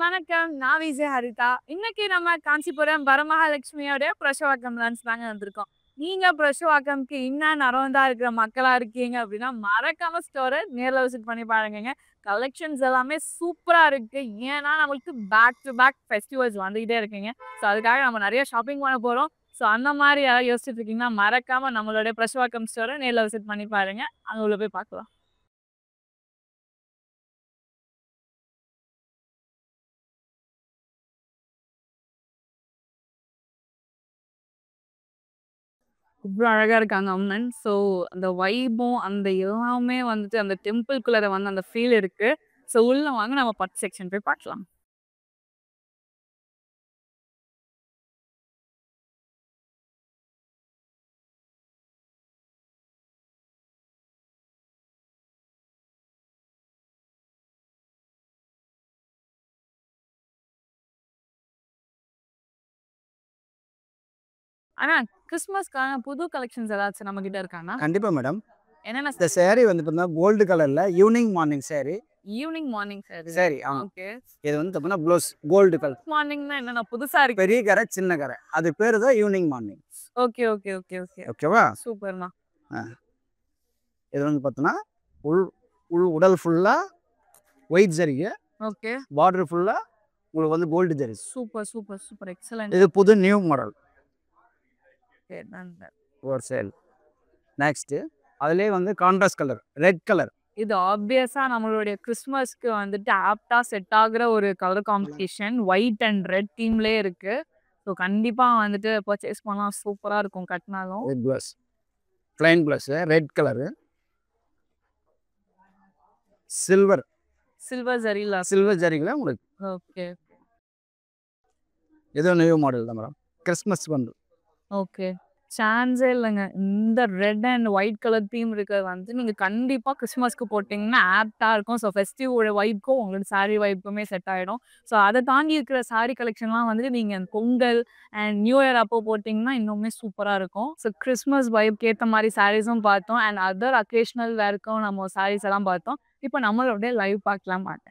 வணக்கம். நான் விஜய் ஹரிதா. இன்னைக்கு நம்ம காஞ்சிபுரம் வரமகாலட்சுமியோட பிரசவாக்கம் லான்ச் தாங்க வந்திருக்கோம். நீங்க பிரசவாக்கம்க்கு இன்னும் நரவந்தா இருக்கிற மக்களா இருக்கீங்க அப்படின்னா, மறக்காம ஸ்டோர நேர்ல விசிட் பண்ணி பாருங்கங்க. கலெக்ஷன்ஸ் எல்லாமே சூப்பரா இருக்கு. ஏன்னா, நம்மளுக்கு பேக் டு பேக் ஃபெஸ்டிவல்ஸ் வந்துகிட்டே இருக்குங்க. ஸோ, அதுக்காக நம்ம நெறைய ஷாப்பிங் பண்ண போறோம். ஸோ, அந்த மாரி யாராவது யோசிச்சுட்டு இருக்கீங்கன்னா, மறக்காம நம்மளுடைய பிரசவாக்கம் ஸ்டோர நேர்ல விசிட் பண்ணி பாருங்க. அங்க உள்ள போய் பார்க்கலாம். இவ்ளோ அழகா இருக்காங்க அம்மன். ஸோ, அந்த வைபும், அந்த எல்லாமே வந்துட்டு அந்த டெம்பிள்குள்ளார வந்து அந்த ஃபீல் இருக்கு. ஸோ, உள்ள வாங்க நம்ம பட்டு செக்ஷன் போய் பார்க்கலாம். ஆனா, கிறிஸ்துமஸ்க்கான புது கலெக்ஷன்ஸ் ஏதாச்சும் நம்மகிட்ட இருக்காண்ணா? கண்டிப்பா மேடம். என்னென்ன இந்த சாரி வந்து பார்த்தீங்கன்னா, கோல்டு கலர்ல evening morning sorry. Evening morning sorry. Sorry okay. இது வந்து பார்த்தீங்கன்னா, ப்ளவுஸ் கோல்டு கலர். மார்னிங்னா என்னண்ணா புதுசா இருக்கு. பெரிய கரை, சின்ன கரை. அது பேரு தான் evening morning. Okay, okay, okay, okay. ஓகேவா? சூப்பர்ண்ணா. ஆ. இது வந்து பார்த்தீங்கன்னா, உள் உள் உடல் ஃபுல்லா ஒயிட் ஜரிகை, ஓகே. பார்டர் ஃபுல்லா உங்களுக்கு வந்து gold zari. Super, super, super. Excellent. இது புது நியூ மாடல். ஓகே. டன். ஒரு சேல். நெக்ஸ்ட்டு அதிலேயே வந்து கான்ட்ராஸ்ட் கலர், ரெட் கலர். இது ஆப்வியஸா நம்மளுடைய கிறிஸ்மஸ்க்கு வந்துட்டு ஆப்ட்டா செட் ஆகுற ஒரு colour combination. White and red தீம்லயே இருக்கு. ஸோ, கண்டிப்பா வந்துட்டு பர்ச்சேஸ் பண்ணலாம். சூப்பரா இருக்கும் கட்டினாலும். Red blouse. Plain blouse, red colour. Silver silver ஜரில. சில்வர் ஜரிகைல உங்களுக்கு ஓகே. ஏதோ நியூ மாடல் தான் மேடம். கிறிஸ்மஸ் வந்து ஓகே. சான்ஸே இல்லங்க. இந்த red and white colour theme இருக்கிறது வந்து நீங்க கண்டிப்பா கிறிஸ்மஸ்க்கு போட்டீங்கன்னா ஆப்ட்டா இருக்கும். ஸோ, ஃபெஸ்டிவ் வைப்க்கும் உங்களோட சாரி வைப்க்குமே செட் ஆயிடும். ஸோ, அத தாண்டி இருக்கிற சாரி கலெக்ஷன்லாம் வந்துட்டு நீங்க பொங்கல் அண்ட் நியூ இயர் அப்போ போட்டீங்கன்னா இன்னுமே சூப்பரா இருக்கும். ஸோ, கிறிஸ்மஸ் வைப்க்கு ஏத்த மாரி சாரீஸும் பார்த்தோம். அண்ட் அதர் அக்கேஷனல் வேர்க்கும் நம்ம சாரீஸ் எல்லாம் பார்த்தோம். இப்போ நம்மளுடைய லைவ் பார்க்கலாம் வாங்க.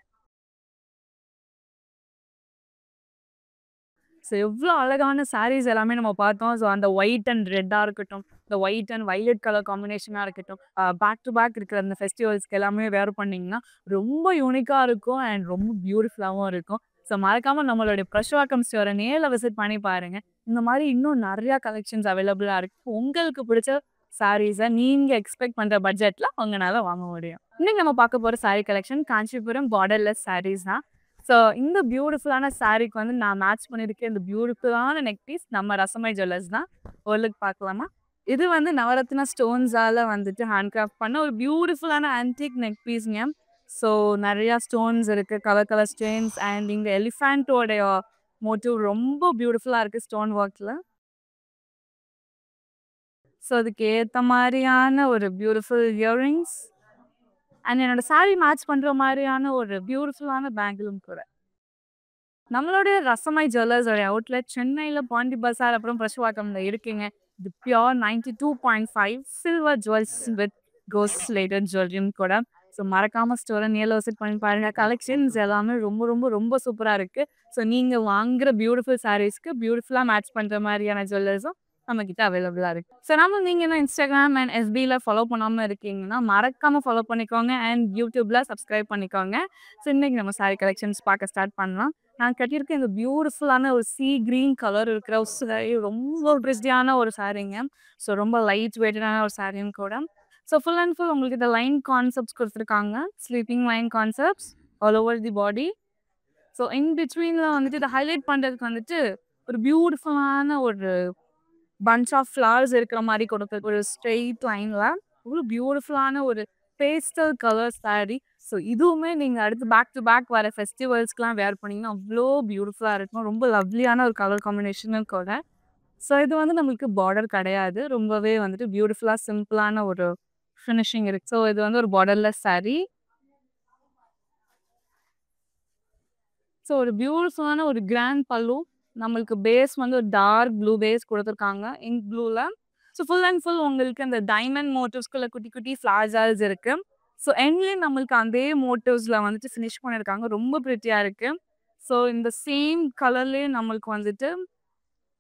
ஸோ, எவ்ளோ அழகான சாரீஸ் எல்லாமே நம்ம பார்த்தோம். ஸோ, அந்த ஒயிட் அண்ட் ரெட்டா இருக்கட்டும், இந்த ஒயிட் அண்ட் வயலட் கலர் காம்பினேஷனா இருக்கட்டும், பேக் டு பேக் இருக்கிற அந்த ஃபெஸ்டிவல்ஸ்க்கு எல்லாமே வேர் பண்ணீங்கன்னா, ரொம்ப யூனிக்கா இருக்கும் அண்ட் ரொம்ப பியூட்டிஃபுல்லாவும் இருக்கும். ஸோ, மறக்காம நம்மளுடைய பிரசவாக்கம் ஸ்டோர நேர்ல விசிட் பண்ணி பாருங்க. இந்த மாரி இன்னும் நெறையா கலெக்ஷன்ஸ் அவைலபிளா இருக்கு. உங்களுக்கு பிடிச்ச சாரீஸ நீங்க எக்ஸ்பெக்ட் பண்ற பட்ஜெட்ல உங்கனால வாங்க முடியும். இன்னைக்கு நம்ம பார்க்க போற சாரி கலெக்ஷன் காஞ்சிபுரம் பார்டர்லெஸ் சாரீஸ் தான். ஸோ, இந்த பியூட்டிஃபுல்லான சாரீக்கு வந்து நான் மேட்ச் பண்ணியிருக்கேன். இந்த பியூட்டிஃபுல்லான நெக் பீஸ் நம்ம ரசமை ஜுவல்லர்ஸ் தான். ஒரு லுக் பார்க்கலாமா? இது வந்து நவரத்னா ஸ்டோன்ஸால வந்துட்டு ஹேண்ட் கிராஃப்ட் பண்ண ஒரு பியூட்டிஃபுல்லான ஆன்டிக் நெக் பீஸ்ங்க. ஸோ, நெறையா ஸ்டோன்ஸ் இருக்கு. கலர் கலர் ஸ்டோன்ஸ் அண்ட் இங்க எலிஃபேண்டோடைய மோட்டிவ் ரொம்ப பியூட்டிஃபுல்லா இருக்கு ஸ்டோன் ஒர்க்ல. ஸோ, அதுக்கு ஏத்த மாரியான ஒரு பியூட்டிஃபுல் இயரிங்ஸ் அண்ட் என்னோட சாரி மேட்ச் பண்ற மாரியான ஒரு பியூட்டிஃபுல்லான பேங்கிளும் கூட. நம்மளுடைய ரசமை ஜுவல்லர்ஸோட அவுட்லெட் சென்னையில பாண்டி பசார் அப்புறம் பிரசவாக்கம்ல இருக்குங்க. இது பியூர் 92.5 சில்வர் ஜுவல்ஸ் வித் கோஸ்ட் லேட்டட் ஜுவல்லரியும் கூட. ஸோ, மறக்காம ஸ்டோரை நேரில் விசிட் பண்ணி பாருங்க. கலெக்ஷன்ஸ் எல்லாமே ரொம்ப ரொம்ப ரொம்ப சூப்பராக இருக்கு. ஸோ, நீங்க வாங்குற பியூட்டிஃபுல் சாரீஸ்க்கு பியூட்டிஃபுல்லாக மேட்ச் பண்ற மாதிரியான ஜுவல்லர்ஸும் நம்மகிட்ட அவைலபிளா இருக்கு. ஸோ, நீங்க இன்னும் இன்ஸ்டாகிராம் அண்ட் எஸ்பியில் ஃபாலோ பண்ணாம இருக்கீங்கன்னா மறக்காம ஃபாலோ பண்ணிக்கோங்க அண்ட் யூடியூப்ல சப்ஸ்கிரைப் பண்ணிக்கோங்க. ஸோ, இன்னைக்கு நம்ம சாரி கலெக்ஷன்ஸ் பார்க்க ஸ்டார்ட் பண்ணலாம். நான் கட்டியிருக்க இந்த பியூட்டிஃபுல்லான ஒரு சீ கிரீன் கலர் இருக்கிற ஒரு சாரி ரொம்ப பிரிஸ்டியான ஒரு சாரீங்க. ஸோ, ரொம்ப லைட் வெயிட்டடான ஒரு சாரியும் கூட. ஸோ, ஃபுல் அண்ட் ஃபுல் உங்களுக்கு இந்த லைன் கான்செப்ட்ஸ் கொடுத்துருக்காங்க. Sleeping line concepts all over the body. So, in பிட்வீனில் வந்துட்டு இதை ஹைலைட் பண்ணுறதுக்கு வந்துட்டு ஒரு பியூட்டிஃபுல்லான ஒரு பஞ்ச் ஆஃப் ஃப்ளவர்ஸ் இருக்கிற மாதிரி கொடுக்குறது ஒரு ஸ்ட்ரெயிட் லைனில் ஒரு பியூட்டிஃபுல்லான ஒரு பேஸ்டல் கலர் சாரி. ஸோ, இதுவுமே நீங்கள் அடுத்து பேக் டு பேக் வர ஃபெஸ்டிவல்ஸ்க்குலாம் வேர் பண்ணிங்கன்னா அவ்வளோ பியூட்டிஃபுல்லாக இருக்கும். ரொம்ப லவ்லியான ஒரு கலர் காம்பினேஷனும் கூட. ஸோ, இது வந்து நம்மளுக்கு பார்டர் கிடையாது. ரொம்பவே வந்துட்டு பியூட்டிஃபுல்லாக சிம்பிளான ஒரு ஃபினிஷிங் இருக்குது. ஸோ, இது வந்து ஒரு பார்டர்லெஸ் சாரி. ஸோ, ஒரு பியூட்டிஃபுல்லான ஒரு கிராண்ட் பல்லு. நம்மளுக்கு பேஸ் வந்து ஒரு டார்க் ப்ளூ பேஸ் கொடுத்துருக்காங்க இங்க் ப்ளூவில். ஸோ, ஃபுல் அண்ட் ஃபுல் உங்களுக்கு அந்த டைமண்ட் மோட்டிவ்ஸ்குள்ள குட்டி குட்டி ஃப்ளார்ஸ் இருக்கு. ஸோ, எண்ட்லேயும் நம்மளுக்கு அதே மோட்டிவ்ஸில் வந்துட்டு ஃபினிஷ் பண்ணியிருக்காங்க. ரொம்ப ப்ரிட்டியாக இருக்கு. ஸோ இந்த சேம் கலர்லேயே நம்மளுக்கு வந்துட்டு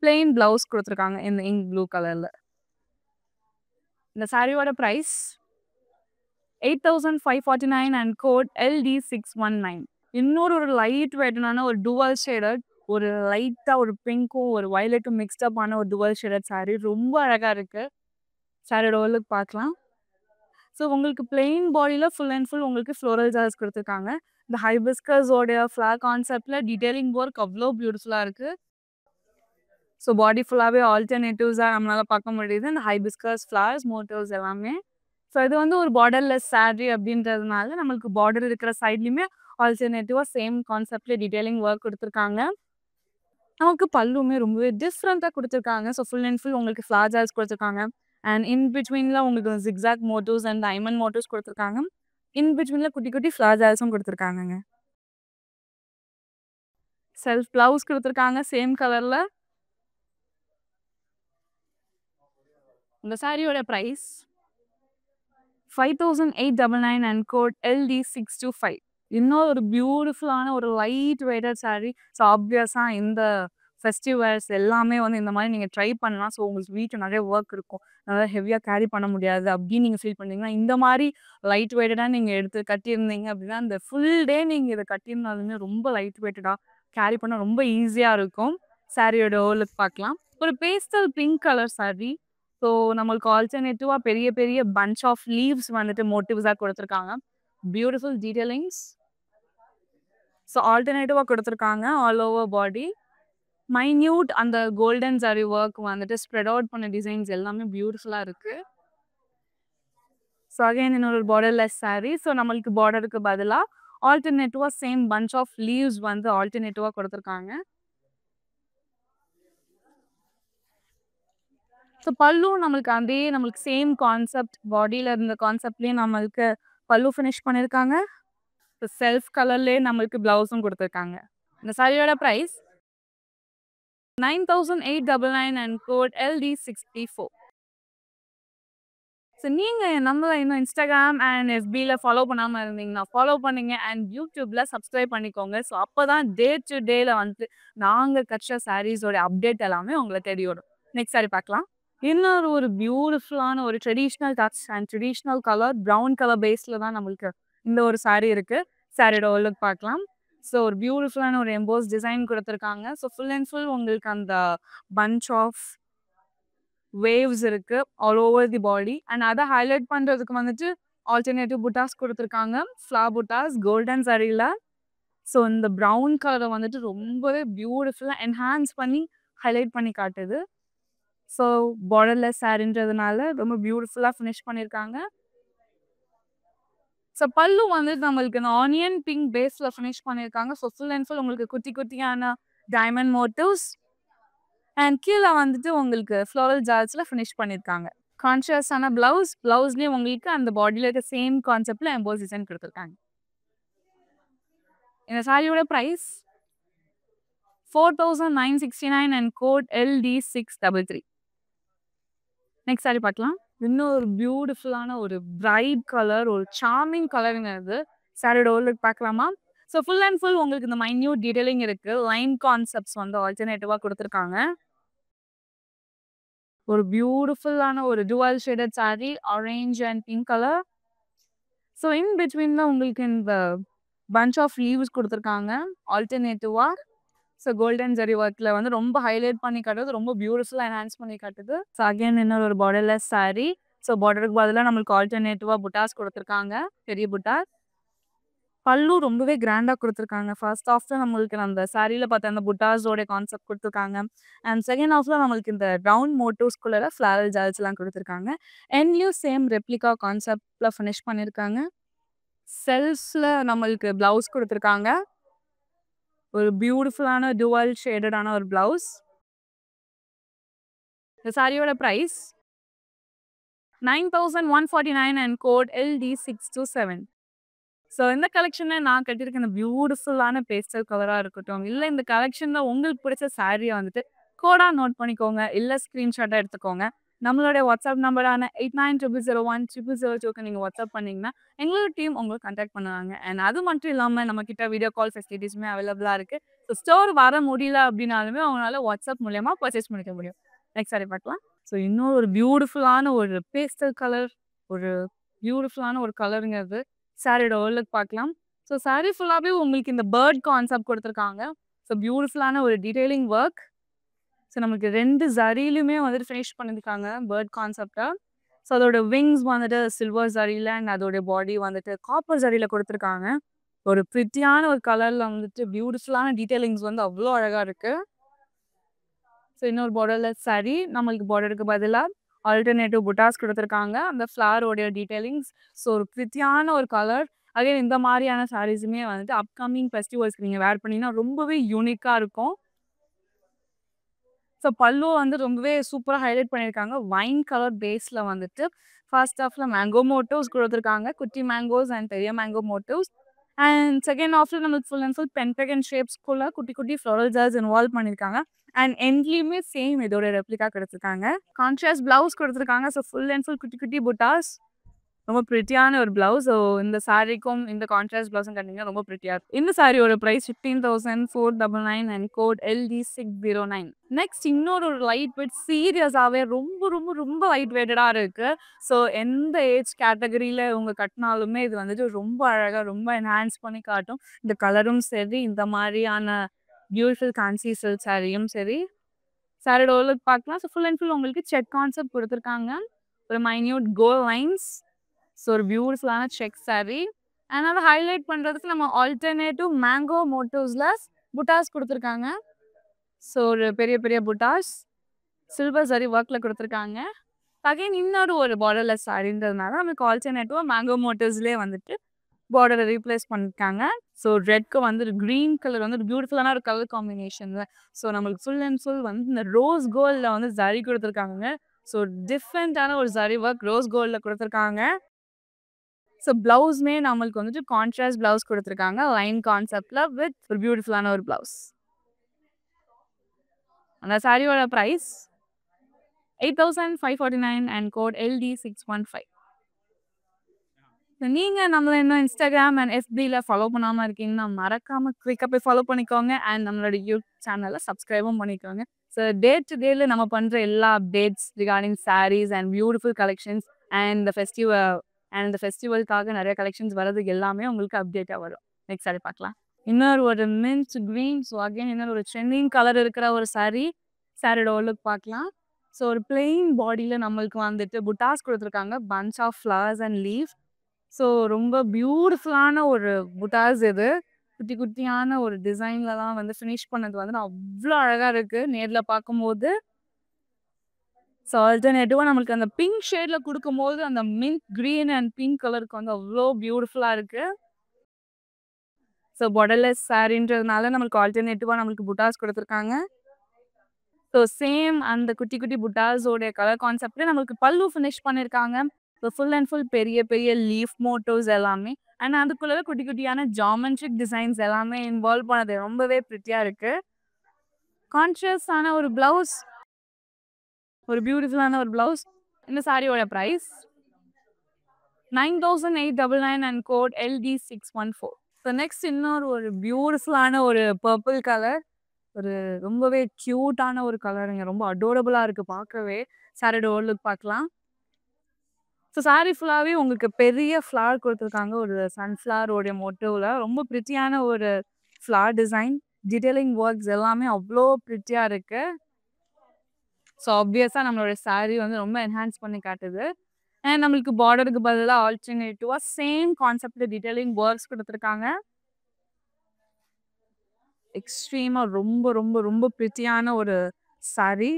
பிளெயின் ப்ளவுஸ் கொடுத்துருக்காங்க இந்த இங்க் ப்ளூ கலரில். இந்த சாரியோட ப்ரைஸ் 8,549 அண்ட் கோட் LD619. இன்னொரு ஒரு லைட் வெயிட்டான ஒரு டுவல் ஷேடட் ஒரு லைட்டாக ஒரு பிங்க்கும் ஒரு வயலட்டும் மிக்ஸ்டப் ஆன ஒரு டுவல் ஷேடட் சாரீ ரொம்ப அழகாக இருக்குது. சாரியோட ஓரளவுக்கு பார்க்கலாம். ஸோ உங்களுக்கு பிளெயின் பாடியில் ஃபுல் அண்ட் ஃபுல் உங்களுக்கு ஃப்ளோரல் ஜார்ஸ் கொடுத்துருக்காங்க. இந்த ஹைபிஸ்கஸோடைய ஃப்ளார் கான்செப்டில் டீட்டெயிலிங் ஒர்க் அவ்வளோ பியூட்டிஃபுல்லாக இருக்குது. ஸோ பாடி ஃபுல்லாகவே ஆல்டர்னேட்டிவ்ஸாக நம்மளால் பார்க்க முடியுது. இந்த ஹைபிஸ்கஸ் ஃப்ளவர்ஸ் மோட்டிவ்ஸ் எல்லாமே. ஸோ இது வந்து ஒரு பார்டர்லெஸ் சாரீ அப்படின்றதுனால நம்மளுக்கு பார்டர் இருக்கிற சைட்லேயுமே ஆல்டர்னேட்டிவாக சேம் கான்செப்டில் டீட்டெயிலிங் ஒர்க் கொடுத்துருக்காங்க. நமக்கு பல்லுமே ரொம்பவே டிஃப்ரெண்ட்டாக கொடுத்துருக்காங்க. ஸோ ஃபுல் அண்ட் ஃபுல் உங்களுக்கு ஃப்ளார் ஜார்ஸ் கொடுத்துருக்காங்க. அண்ட் இன் பிட்வீனில் உங்களுக்கு zigzag motives and diamond motifs கொடுத்துருக்காங்க. இன் பிட்வீனில் குட்டி குட்டி ஃப்ளார் ஜார்ஸும் கொடுத்துருக்காங்கங்க. செல்ஃப் ப்ளவுஸ் கொடுத்துருக்காங்க சேம் கலரில். இந்த சாரியோட ப்ரைஸ் 5,899 அண்ட் கோட் LD625. இன்னும் ஒரு பியூட்டிஃபுல்லான ஒரு லைட் வெயிட்டட் சாரீ. ஸோ ஆப்வியஸாக இந்த ஃபெஸ்டிவல்ஸ் எல்லாமே வந்து இந்த மாதிரி நீங்கள் ட்ரை பண்ணலாம். ஸோ உங்களுக்கு வீட்டில் நிறைய ஒர்க் இருக்கும், நல்லா ஹெவியாக கேரி பண்ண முடியாது அப்படின்னு நீங்கள் ஃபீல் பண்ணீங்கன்னா இந்த மாதிரி லைட் வெயிட்டடாக நீங்கள் எடுத்து கட்டியிருந்தீங்க அப்படின்னா அந்த ஃபுல் டே நீங்கள் இதை கட்டியிருந்தாலுமே ரொம்ப லைட் வெயிட்டடாக கேரி பண்ண ரொம்ப ஈஸியாக இருக்கும். சாரியோட ஓரளவுக்கு பார்க்கலாம். ஒரு pastel pink colour sari. So நம்மளுக்கு ஆல்டர்னேட்டிவாக பெரிய பெரிய பஞ்ச் ஆஃப் லீவ்ஸ் வந்துட்டு மோட்டிவ்ஸாக கொடுத்துருக்காங்க. Beautiful detailings. ஸோ ஆல்டர்னேட்டிவாக கொடுத்துருக்காங்க ஆல் ஓவர் பாடி. மைன்யூட் அந்த கோல்டன் சாரி ஒர்க் வந்துட்டு ஸ்ப்ரெட் அவுட் பண்ண டிசைன்ஸ் எல்லாமே பியூட்டிஃபுல்லாக இருக்குது. ஸோ அகைன் இன்னொரு பார்டர்லெஸ் சாரீ. ஸோ நம்மளுக்கு பார்டருக்கு பதிலாக ஆல்டர்னேட்டிவாக சேம் பஞ்ச் ஆஃப் லீவ்ஸ் வந்து ஆல்டர்னேட்டிவாக கொடுத்துருக்காங்க. ஸோ பல்லு நம்மளுக்கு அதே நம்மளுக்கு சேம் கான்செப்ட் பாடியில் இருந்த கான்செப்ட்லேயே நம்மளுக்கு பல்லு ஃபினிஷ் பண்ணியிருக்காங்க. ஸோ செல்ஃப் கலர்லேயே நம்மளுக்கு ப்ளவுஸும் கொடுத்துருக்காங்க. இந்த சாரியோட price 9,899 and code LD634. So நீங்கள் நம்மளை இன்னும் இன்ஸ்டாகிராம் அண்ட் FBயில் ஃபாலோ பண்ணாமல் இருந்தீங்கன்னா ஃபாலோ பண்ணுங்க அண்ட் யூடியூப்பில் சப்ஸ்கிரைப் பண்ணிக்கோங்க. ஸோ அப்போ தான் டே டு டேயில் வந்துட்டு நாங்கள் கட்ச சாரீஸோட அப்டேட் எல்லாமே உங்களை தேடி வரும். நெக்ஸ்ட் சாரி பார்க்கலாம். இன்னொரு ஒரு பியூட்டிஃபுல்லான ஒரு traditional touch and traditional colour brown colour பேஸில் தான் நம்மளுக்கு இந்த ஒரு சாரீ இருக்குது. சாரியோட ஓரளவுக்கு பார்க்கலாம். ஸோ ஒரு பியூட்டிஃபுல்லான ஒரு எம்போஸ் டிசைன் கொடுத்துருக்காங்க. ஸோ ஃபுல் அண்ட் ஃபுல் உங்களுக்கு அந்த பஞ்ச் ஆஃப் வேவ்ஸ் இருக்குது all over the body. And அதை ஹைலைட் பண்ணுறதுக்கு வந்துட்டு ஆல்டர்னேட்டிவ் புட்டாஸ் கொடுத்துருக்காங்க. ஃப்ளார் புட்டாஸ் கோல்டன் சாரியில். ஸோ இந்த ப்ரௌன் கலரை வந்துட்டு ரொம்பவே பியூட்டிஃபுல்லாக என்ஹான்ஸ் பண்ணி ஹைலைட் பண்ணி காட்டுது. ஸோ பார்டர்லெஸ் சாரின்றதுனால ரொம்ப பியூட்டிஃபுல்லாக ஃபினிஷ் பண்ணியிருக்காங்க. ஸோ பல்லு வந்துட்டு நம்மளுக்கு இந்த ஆனியன் பிங்க் பேஸில் ஃபினிஷ் பண்ணியிருக்காங்க. ஸோ ஃபுல் அண்ட் ஃபுல் உங்களுக்கு குட்டி குட்டியான டைமண்ட் மோட்டிவ்ஸ் அண்ட் கீழே வந்துட்டு உங்களுக்கு ஃப்ளோரல் ஜார்ஸில் ஃபினிஷ் பண்ணியிருக்காங்க. கான்ஷியஸான ப்ளவுஸ்லேயும் உங்களுக்கு அந்த பாடியில் இருக்க சேம் கான்செப்டில் எம்போஸ் டிசைன் கொடுத்துருக்காங்க. இந்த சாரியோட price 4,969 and code LD633. Next sari பார்க்கலாம். இன்னும் ஒரு பியூட்டிஃபுல்லான ஒரு பிரைட் கலர் ஒரு சார்மிங் கலருங்க இது. சாரியோட ஓரளவுக்கு பார்க்கலாமா? ஸோ ஃபுல் அண்ட் ஃபுல் உங்களுக்கு இந்த மைன்யூட் டீட்டெயிலிங் இருக்குது. லைன் கான்செப்ட்ஸ் வந்து ஆல்டர்னேட்டிவாக கொடுத்துருக்காங்க. ஒரு பியூட்டிஃபுல்லான ஒரு dual shaded sari orange and pink colour. So in பிட்வீனில் உங்களுக்கு இந்த பஞ்ச் ஆஃப் லீவ்ஸ் கொடுத்துருக்காங்க ஆல்டர்னேட்டிவாக. ஸோ கோல்டன் ஜரி ஒர்க்கில் வந்து ரொம்ப ஹைலைட் பண்ணி காட்டுறது, ரொம்ப பியூட்டிஃபுல்லாக என்ஹான்ஸ் பண்ணி காட்டுது. ஸோ அகைன் இன்னொரு ஒரு பார்டர்லெஸ் சாரீ. ஸோ பார்டருக்கு பதிலாக நம்மளுக்கு ஆல்டர்னேட்டிவாக புட்டாஸ் கொடுத்துருக்காங்க, பெரிய புட்டாஸ். பல்லு ரொம்பவே கிராண்டாக கொடுத்துருக்காங்க. ஃபர்ஸ்ட் ஹாஃப்ல நம்மளுக்கு அந்த சாரியில் பார்த்த அந்த புட்டாஸோட கான்செப்ட் கொடுத்துருக்காங்க. அண்ட் செகண்ட் ஹாஃப்ல நம்மளுக்கு இந்த ரவுண்ட் மோட்டிவ்ஸ்குள்ள ஃப்ளாரல் ஜால்ஸ்லாம் கொடுத்துருக்காங்க. எண்ட்லையும் சேம் ரெப்ளிகா கான்செப்டில் ஃபினிஷ் பண்ணியிருக்காங்க. செல்ஸில் நம்மளுக்கு ப்ளவுஸ் கொடுத்துருக்காங்க. ஒரு பியூட்டிஃபுல்லான டுவல் ஷேடடான ஒரு ப்ளவுஸ். இந்த சாரியோட price 9,149 and code LD627. So இந்த கலெக்ஷனை நான் கட்டியிருக்க இந்த பியூட்டிஃபுல்லான பேஸ்டல் கலராக இருக்கட்டும், இல்லை இந்த கலெக்ஷனில் உங்களுக்கு பிடிச்ச சாரியை வந்துட்டு கோடாக நோட் பண்ணிக்கோங்க, இல்லை ஸ்க்ரீன்ஷாட்டாக எடுத்துக்கோங்க. நம்மளுடைய வாட்ஸ்அப் நம்பரான 8900010002க்கு நீங்க வாட்ஸ்அப் பண்ணீங்கன்னா, எங்களோட டீம் உங்கள கான்டாக்ட் பண்ணுவாங்க. அண்ட் அது மட்டும் இல்லாம நம்மகிட்ட வீடியோ கால் ஃபெசிலிட்டீஸுமே அவைலபிளா இருக்கு. ஸோ ஸ்டோர் வர முடியல அப்படின்னாலுமே அவங்களால வாட்ஸ்அப் மூலியமா பர்ச்சேஸ் பண்ணிக்க முடியும். நெக்ஸ்ட் சாரி பார்க்கலாம். ஸோ இன்னும் ஒரு பியூட்டிஃபுல்லான ஒரு பேஸ்டல் கலர், ஒரு பியூட்டிஃபுல்லான ஒரு கலருங்க அது. சாரியோட லுக் பார்க்கலாம். ஸோ சாரி ஃபுல்லாவே உங்களுக்கு இந்த பேர்ட் கான்செப்ட் குடுத்துருக்காங்க. ஸோ பியூட்டிஃபுல்லான ஒரு டீட்டெயிலிங் ஒர்க். ஸோ நமக்கு 2 ஜரியிலுமே வந்துட்டு ஃபினிஷ் பண்ணியிருக்காங்க பேர்ட் கான்செப்ட்டா. ஸோ அதோட விங்ஸ் வந்துட்டு சில்வர் ஜரியில அண்ட் அதோட பாடி வந்துட்டு காப்பர் ஜரியில குடுத்துருக்காங்க. ஒரு பிரிட்டியான ஒரு கலர்ல வந்துட்டு பியூட்டிஃபுல்லான டீட்டெயிலிங்ஸ் வந்து அவ்ளோ அழகா இருக்கு. ஸோ இன்னொரு பார்டர்லெஸ் சாரி. நம்மளுக்கு பார்டருக்கு பதிலா ஆல்டர்னேட்டிவ் புட்டாஸ் குடுத்துருக்காங்க. அந்த ஃப்ளாரோட டீட்டெயிலிங்ஸ். ஸோ ஒரு பிரிட்டியான ஒரு கலர். அகைன் இந்த மாரியான சாரீஸுமே வந்துட்டு அப்கமிங் ஃபெஸ்டிவல்ஸ்க்கு நீங்க வேர் பண்ணீங்கன்னா ரொம்பவே யூனிக்கா இருக்கும். ஸோ பல்லு வந்து ரொம்பவே சூப்பரா ஹைலைட் பண்ணியிருக்காங்க. வைன் கலர் பேஸ்ல வந்துட்டு ஃபர்ஸ்ட் ஹாஃப்ல மேங்கோ மோட்டிவ்ஸ் குடுத்துருக்காங்க. குட்டி மேங்கோஸ் அண்ட் பெரிய மேங்கோ மோட்டிவ்ஸ். அண்ட் செகண்ட் ஹாஃப்ல நம்மளுக்கு ஃபுல் அண்ட் ஃபுல் பென்டகன் ஷேப்ஸ்குள்ள குட்டி குட்டி ஃப்ளோரல் ஜார்ஸ் இன்வால்வ் பண்ணியிருக்காங்க. அண்ட் எண்ட்லயுமே சேம் இதோட ரெப்ளிகா குடுத்துருக்காங்க. கான்ட்ராஸ்ட் பிளவுஸ் குடுத்துருக்காங்க. ஸோ ஃபுல் அண்ட் ஃபுல் குட்டி குட்டி புட்டாஸ். ரொம்ப பிரிட்டியான ஒரு பிளவுஸ். ஸோ இந்த சாரிக்கும் இந்த கான்ட்ராஸ்ட் பிளவுஸும் கட்டிங்கன்னா ரொம்ப பிரிட்டியா இருக்கும். இந்த சாரியோட price 15,499 and code LD609. Next இன்னொரு ஒரு லைட் வெயிட் சீரியஸாவே ரொம்ப ரொம்ப ரொம்ப லைட் வெயிட்டடா இருக்கு. ஸோ எந்த ஏஜ் கேட்டகரியில இவங்க கட்டினாலுமே இது வந்துட்டு ரொம்ப அழகா ரொம்ப என்ஹான்ஸ் பண்ணி காட்டும். இந்த கலரும் சரி, இந்த மாதிரியான பியூட்டிஃபுல் கான்சி சில்க் சாரியும் சரி. சாரியோட லுக் பார்க்கலாம். ஸோ ஃபுல் அண்ட் ஃபுல் உங்களுக்கு செக் கான்செப்ட் குடுத்துருக்காங்க. ஒரு மைன்யூட் கோல்ட் லைன்ஸ். ஸோ ஒரு பியூட்டிஃபுல்லான செக் சாரி. அண்ட் அதை ஹைலைட் பண்ணுறதுக்கு நம்ம ஆல்டர்னேட்டிவ் மேங்கோ மோட்டிவ்ஸில் புட்டாஸ் குடுத்துருக்காங்க. ஸோ ஒரு பெரிய பெரிய புட்டாஸ் சில்வர் ஜரி ஒர்க்கில் குடுத்துருக்காங்க. அகைன் இன்னொரு ஒரு பார்டர்லெஸ் சாரின்றதுனால நமக்கு ஆல்டர்னேட்டிவாக மேங்கோ மோட்டிவ்ஸ்லேயே வந்துட்டு பார்டரை ரீப்ளேஸ் பண்ணியிருக்காங்க. ஸோ ரெட்க்கு வந்து ஒரு க்ரீன் கலர் வந்து ஒரு பியூட்டிஃபுல்லான ஒரு கலர் காம்பினேஷனில். ஸோ நம்மளுக்கு ஃபுல் அண்ட் ஃபுல் வந்து இந்த ரோஸ் கோல்டில் வந்து ஜரி கொடுத்துருக்காங்க. ஸோ டிஃப்ரெண்ட்டான ஒரு ஜரி ஒர்க் ரோஸ் கோல்டில் கொடுத்துருக்காங்க. ஸோ பிளவுஸ்மே நம்மளுக்கு வந்துட்டு கான்ட்ராஸ்ட் பிளவுஸ் குடுத்துருக்காங்க. லைன் கான்செப்ட்ல வித் ஒரு பியூட்டிஃபுல்லான ஒரு பிளவுஸ். அந்த சாரியோட பிரைஸ் 8,549 அண்ட் கோட் LD615. நீங்க நம்மள இன்னும் Instagram அண்ட் FBல ஃபாலோ பண்ணாம இருக்கீங்கன்னா, மறக்காம குயிக்கா போய் ஃபாலோ பண்ணிக்கோங்க. அண்ட் நம்மளோட யூடியூப் சேனலை சப்ஸ்கிரைபும் பண்ணிக்கோங்க. ஸோ டே டு டேல நம்ம பண்ற எல்லா updates regarding saris and beautiful collections and இந்த ஃபெஸ்டிவலுக்காக நிறைய கலெக்ஷன்ஸ் வரது எல்லாமே உங்களுக்கு அப்டேட்டா வரும். நெக்ஸ்ட் சாரி பார்க்கலாம். இன்னொரு ஒரு மின்ட் கிரீன். ஸோ அகைன் இன்னொரு ஒரு ட்ரெண்டிங் கலர் இருக்கிற ஒரு சாரி. சாரியோட லுக் பார்க்கலாம். ஸோ ஒரு பிளெயின் பாடியில நம்மளுக்கு வந்துட்டு புட்டாஸ் கொடுத்துருக்காங்க. Bunch of flowers and leaves. So ரொம்ப பியூட்டிஃபுல்லான ஒரு புட்டாஸ் இது. குட்டி குட்டியான ஒரு டிசைன்லலாம் வந்து ஃபினிஷ் பண்ணது வந்து அவ்வளோ அழகா இருக்கு நேர்ல பார்க்கும்போது. ஸோ ஆல்டர்னேட்டிவாக நம்மளுக்கு அந்த பிங்க் ஷேடில் கொடுக்கும்போது அந்த மின்ட் க்ரீன் அண்ட் பிங்க் கலருக்கு வந்து அவ்வளோ பியூட்டிஃபுல்லாக இருக்குது. ஸோ பார்டர்லெஸ் சாரின்றதுனால நம்மளுக்கு ஆல்டர்னேட்டிவாக நம்மளுக்கு புட்டாஸ் கொடுத்துருக்காங்க. ஸோ சேம் அந்த குட்டி குட்டி புட்டாஸோடைய கலர் கான்செப்ட்ல நம்மளுக்கு பல்லு ஃபினிஷ் பண்ணியிருக்காங்க. ஸோ ஃபுல் அண்ட் ஃபுல் பெரிய பெரிய லீஃப் மோட்டிவ்ஸ் எல்லாமே. அண்ட் அதுக்குள்ளே குட்டி குட்டியான ஜாமெட்ரிக் டிசைன்ஸ் எல்லாமே இன்வால்வ் பண்ணது ரொம்பவே ப்ரிட்டியாக இருக்குது. கான்ட்ராஸ்டான ஒரு ப்ளவுஸ். ஒரு பியூட்டிஃபுல்லான ஒரு ப்ளவுஸ். இந்த சாரியோட price 9,899 and code LD614. So next இன்னொரு ஒரு பியூட்டிஃபுல்லான ஒரு பர்பிள் கலர். ஒரு ரொம்பவே க்யூட்டான ஒரு கலருங்க. ரொம்ப அடோரபுளாக இருக்குது பார்க்கவே. சாரியோட லுக் பார்க்கலாம். ஸோ சாரி ஃபுல்லாகவே உங்களுக்கு பெரிய ஃப்ளவர் கொடுத்துருக்காங்க. ஒரு சன்ஃப்ளவரோடைய மோட்டிவில் ரொம்ப ப்ரிட்டியான ஒரு ஃப்ளவர் டிசைன். டீட்டெயிலிங் ஒர்க்ஸ் எல்லாமே அவ்வளோ ப்ரிட்டியாக இருக்குது. ஸோ ஆப்வியஸாக நம்மளோட சாரி வந்து ரொம்ப என்ஹான்ஸ் பண்ணி காட்டுது. அண்ட் நம்மளுக்கு பார்டருக்கு பதிலாக ஆல்டர்னேட்டிவாக சேம் கான்செப்டில் டீட்டெயிலிங் ஒர்க்ஸ் கொடுத்துருக்காங்க. எக்ஸ்ட்ரீமாக ரொம்ப ரொம்ப ரொம்ப ப்ரிட்டியான ஒரு சாரி.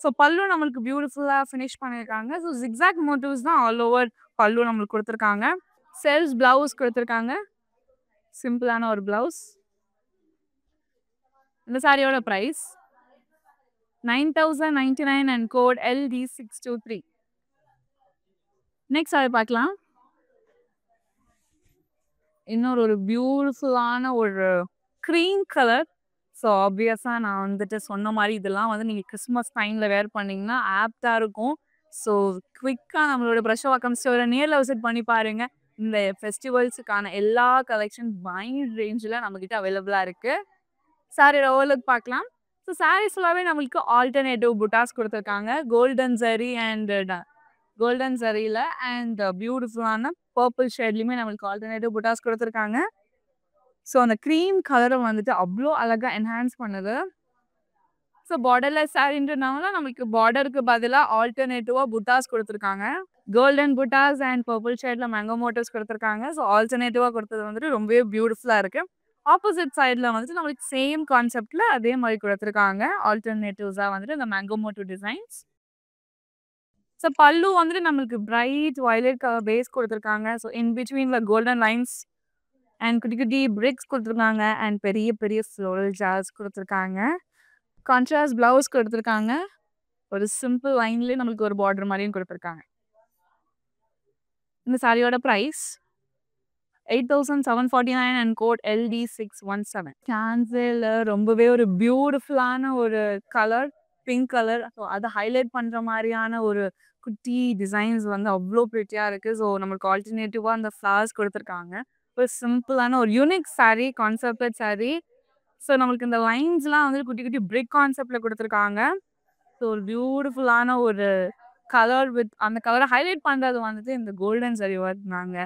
ஸோ பல்லு நம்மளுக்கு பியூட்டிஃபுல்லாக ஃபினிஷ் பண்ணியிருக்காங்க. ஸோ ஜிக்ஸாக் மோட்டிவ்ஸ் தான் ஆல் ஓவர் பல்லு நம்மளுக்கு கொடுத்துருக்காங்க. செல்ஸ் பிளவுஸ் கொடுத்துருக்காங்க. சிம்பிளான ஒரு பிளவுஸ். இந்த சாரியோட price 9,099 and code LD623. Next sari பார்க்கலாம். இன்னொரு ஒரு பியூட்டிஃபுல்லான ஒரு க்ரீம் கலர். ஸோ ஆப்வியஸா நான் வந்துட்டு சொன்ன மாரி இதெல்லாம் வந்து நீங்க கிறிஸ்மஸ் டைம்ல வேர் பண்ணீங்கன்னா ஆப்ட்டா இருக்கும். ஸோ குயிக்கா நம்மளோட பிரஷவாக்கம் ஸ்டோர நேர்ல விசிட் பண்ணி பாருங்க. இந்த ஃபெஸ்டிவல்ஸுக்கான எல்லா கலெக்ஷன் வைட் ரேஞ்சுல நம்மகிட்ட அவைலபிளா இருக்கு. சாரியோட ஓவர்லுக் பார்க்கலாம். ஸோ சாரீஸ் ஃபுல்லாவே நம்மளுக்கு ஆல்டர்னேட்டிவ் புட்டாஸ் குடுத்துருக்காங்க. கோல்டன் ஜரியில அண்ட் பியூட்டிஃபுல்லான பர்பிள் ஷேட்லயுமே நம்மளுக்கு ஆல்டர்னேட்டிவ் புட்டாஸ் குடுத்துருக்காங்க. ஸோ அந்த கிரீம் கலர வந்துட்டு அவ்ளோ அழகா என்ஹான்ஸ் பண்ணுது. ஸோ பார்டர்லெஸ் சாரின்றனால நம்மளுக்கு பார்டருக்கு பதிலா ஆல்டர்னேட்டிவா புட்டாஸ் குடுத்துருக்காங்க. Golden buttas and purple ஷேட்ல mango motives குடுத்துருக்காங்க. ஸோ ஆல்டர்னேட்டிவா குடுத்தது வந்துட்டு ரொம்பவே பியூட்டிஃபுல்லா இருக்கு. ஆப்போசிட் சைட்ல வந்துட்டு நம்மளுக்கு சேம் கான்செப்ட்ல அதே மாரி குடுத்துருக்காங்க. ஆல்டர்னேட்டிவ்ஸா வந்துட்டு இந்த மேங்கோ மோட்டிவ் டிசைன்ஸ். ஸோ பல்லு வந்துட்டு நம்மளுக்கு பிரைட் வயலட் கலர் பேஸ் குடுத்துருக்காங்க. ஸோ இன் பிட்வீன்ல கோல்டன் லைன்ஸ் அண்ட் குட்டி குட்டி பிரிக்ஸ் குடுத்துருக்காங்க. அண்ட் பெரிய பெரிய ஃப்ளோரல் ஜார்ஸ் குடுத்துருக்காங்க. கான்ட்ராஸ்ட் பிளவுஸ் குடுத்துருக்காங்க. ஒரு சிம்பிள் லைன்லயே நம்மளுக்கு ஒரு பார்டர் மாரியும் குடுத்துருக்காங்க. இந்த சாரியோட பிரைஸ் 8,749 அண்ட் கோட் LD617. கேன்சல்ல ரொம்பவே ஒரு பியூட்டிஃபுல்லான ஒரு கலர், பிங்க் கலர். ஸோ அத ஹைலைட் பண்ற மாரியான ஒரு குட்டி டிசைன்ஸ் வந்து அவ்ளோ பிரிட்டியா இருக்கு. ஸோ நம்மளுக்கு ஆல்டர்னேட்டிவா அந்த ஃப்ளவர்ஸ் குடுத்துருக்காங்க. ஒரு சிம்பிளான ஒரு யூனிக் சாரி, கான்செப்டட் சாரி. ஸோ நம்மளுக்கு இந்த லைன்ஸ்லாம் வந்து குட்டி குட்டி பிரிக் கான்செப்ட்ல குடுத்துருக்காங்க. ஸோ ஒரு பியூட்டிஃபுல்லான ஒரு கலர் வித் அந்த கலர ஹைலைட் பண்றது வந்துட்டு இந்த கோல்டன் ஜரி ஒர்க் தாங்க.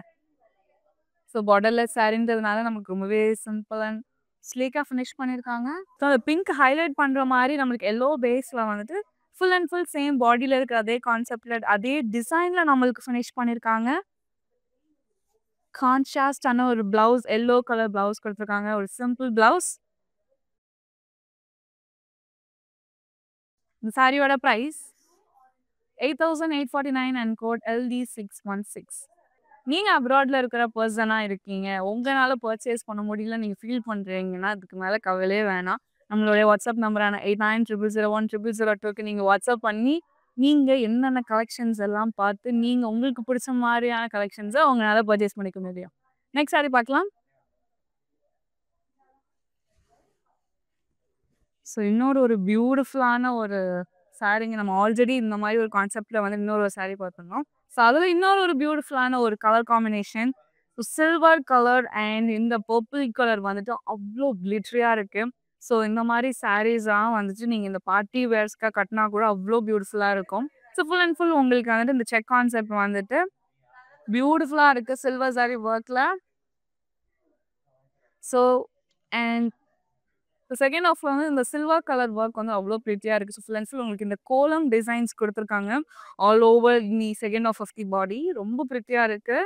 ஸோ பார்டர்லெஸ் சாரின்றதுனால நமக்கு ரொம்பவே சிம்பிள் அண்ட் ஸ்லீக்கா ஃபினிஷ் பண்ணியிருக்காங்க. ஸோ அந்த பிங்க் ஹைலைட் பண்ற மாரி நம்மளுக்கு எல்லோ பேஸ்ல வந்துட்டு ஃபுல் அண்ட் ஃபுல் சேம் பாடியில இருக்கிற அதே கான்செப்ட்ல அதே டிசைன்ல நம்மளுக்கு ஃபினிஷ் பண்ணியிருக்காங்க. கான்ட்ராஸ்டான ஒரு பிளவுஸ், எல்லோ கலர் பிளவுஸ் குடுத்துருக்காங்க. ஒரு சிம்பிள் பிளவுஸ். இந்த சாரியோட பிரைஸ் 8,849 அண்ட் கோட் LD616. நீங்க அப்ராட்ல இருக்கிற பெர்சனா இருக்கீங்க. உங்கனால பர்ச்சேஸ் பண்ண முடியல நீங்க ஃபீல் பண்றீங்கன்னா, அதுக்கு மேல கவலையே வேணாம். நம்மளுடைய வாட்ஸ்அப் நம்பரான 8900010002க்கு நீங்க வாட்ஸ்அப் பண்ணி, நீங்க என்னென்ன கலெக்ஷன்ஸ் எல்லாம் பார்த்து, நீங்க உங்களுக்கு பிடிச்ச மாரியான கலெக்ஷன்ஸ உங்களால பர்ச்சேஸ் பண்ணிக்க முடியும். நெக்ஸ்ட் சாரி பார்க்கலாம். ஸோ இன்னொரு ஒரு பியூட்டிஃபுல்லான ஒரு சாரிங்க. நம்ம ஆல்ரெடி இந்த மாரி ஒரு கான்செப்ட்ல வந்து இன்னொரு ஒரு சாரி பார்த்துருந்தோம். ஸோ அதில இன்னொரு ஒரு பியூட்டிஃபுல்லான ஒரு colour combination. So silver colour and இந்த பர்பிள் கலர் வந்துட்டு அவ்ளோ கிளிட்டரியா இருக்கு. ஸோ இந்த மாரி சாரீஸ்லாம் வந்துட்டு நீங்க இந்த பார்ட்டி வேர்ஸ்க்கா கட்டினா கூட அவ்ளோ பியூட்டிஃபுல்லா இருக்கும். ஸோ ஃபுல் அண்ட் ஃபுல் உங்களுக்கு வந்துட்டு இந்த செக் கான்செப்ட் வந்துட்டு பியூட்டிஃபுல்லா இருக்கு சில்வர் சாரி ஒர்க்ல. ஸோ அண்ட் செகண்ட் ஹாஃப்ல வந்து இந்த சில்வர் கலர் ஒர்க் வந்து அவ்ளோ பிரிட்டியா இருக்கு. ஸோ ஃபுல் அண்ட் ஃபுல் உங்களுக்கு இந்த கோலம் டிசைன்ஸ் குடுத்துருக்காங்க. All over the second half of the body ரொம்ப பிரிட்டியா இருக்கு.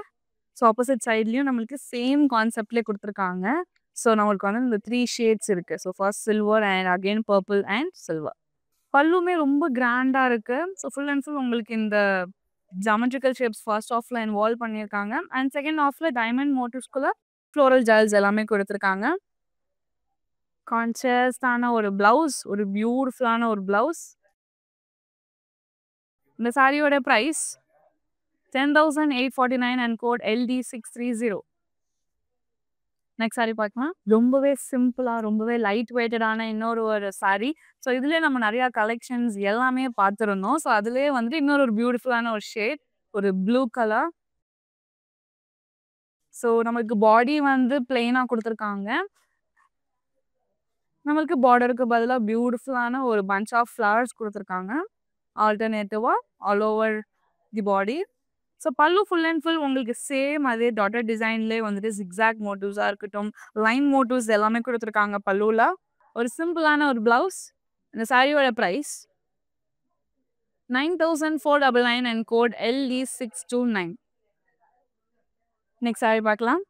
ஸோ ஆப்போசிட் சைட்லயும் நம்மளுக்கு சேம் கான்செப்ட்லயே குடுத்துருக்காங்க. ஸோ நம்மளுக்கு வந்து இந்த 3 ஷேட்ஸ் இருக்கு. So first silver and again purple and silver. பல்லுமே ரொம்ப கிராண்டா இருக்கு. ஸோ ஃபுல் அண்ட் ஃபுல் உங்களுக்கு இந்த ஜியோமெட்ரிக்கல் ஷேப்ஸ் ஃபர்ஸ்ட் ஹாஃப்ல இன்வால்வ் பண்ணியிருக்காங்க. அண்ட் செகண்ட் ஹாஃப்ல டைமண்ட் மோட்டிவ்ஸ்குள்ள ஃப்ளோரல் ஜெல்ஸ் எல்லாமே குடுத்துருக்காங்க. கான்ட்ராஸ்டான ஒரு பிளவுஸ், ஒரு பியூட்டிஃபுல்லான ஒரு பிளவுஸ். இந்த சாரியோட price 10,849 and code LD630. Next sari பார்க்கலாம். ரொம்பவே சிம்பிளா, ரொம்பவே லைட் வெயிட்டடான இன்னொரு ஒரு சாரி. ஸோ இதுலயே நம்ம நெறைய கலெக்ஷன்ஸ் எல்லாமே பார்த்துருந்தோம். ஸோ அதிலேயே வந்துட்டு இன்னொரு ஒரு பியூட்டிஃபுல்லான ஒரு ஷேட், ஒரு ப்ளூ கலர். ஸோ நமக்கு பாடி வந்து பிளெயினா குடுத்துருக்காங்க. நம்மளுக்கு பார்டருக்கு பதிலா பியூட்டிஃபுல்லான ஒரு பஞ்ச் ஆஃப் ஃப்ளவர்ஸ் குடுத்துருக்காங்க. ஆல்டர்னேட்டிவா all over the body. So பல்லு ஃபுல் அண்ட் ஃபுல் உங்களுக்கு சேம் அதே டாட்டட் டிசைன்லேயே வந்துட்டு ஜிக்ஸாக் மோட்டிவ்ஸா இருக்கட்டும், லைன் மோட்டிவ்ஸ் எல்லாமே குடுத்துருக்காங்க பல்லுல. ஒரு சிம்பிளான ஒரு பிளவுஸ். இந்த சாரியோட price 9,499 and code LD629. Next sari பார்க்கலாம்.